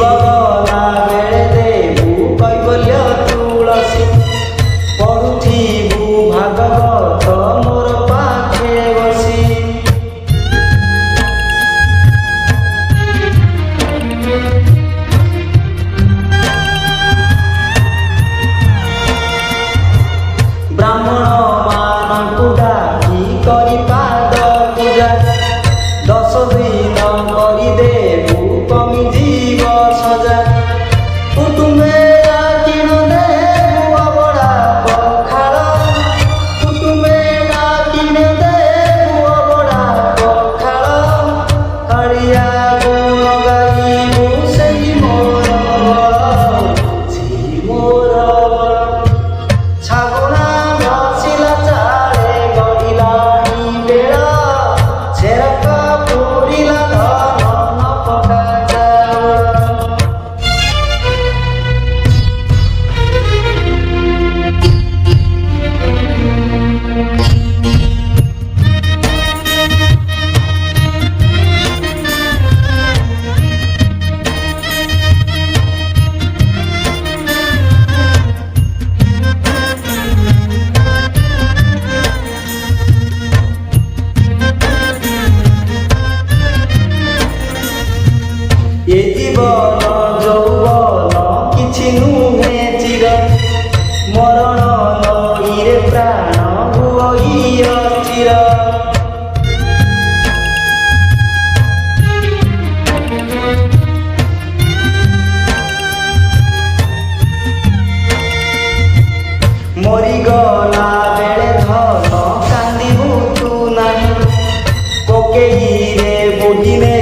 गला बेले देबू कैबल्य तुलसी पढ़ुथिबू भागवत मोर पाखे बसी। ब्राह्मण मानकु डाकी करी पाद पूजा 10 दिन करी देबू कमी जीव सजा। कुटुंबे डाकिण देबू अबड़ा पखाळ कुटुंबे डाकिण देबू अबड़ा पखाळ हरिया गुण गाइबू सेई मोर बळ सेई मोर बळ। छागुणा घसिला चाले गडिलाणी बेळ छेरक पुरिला धन नपका चाउळ। ए जीवन यौवन किछि नुहे चिर मरण नईरे प्राण हुई चिर। मरीगला बेले धन कांदिबू तू नाही कोकेईरे बोहिने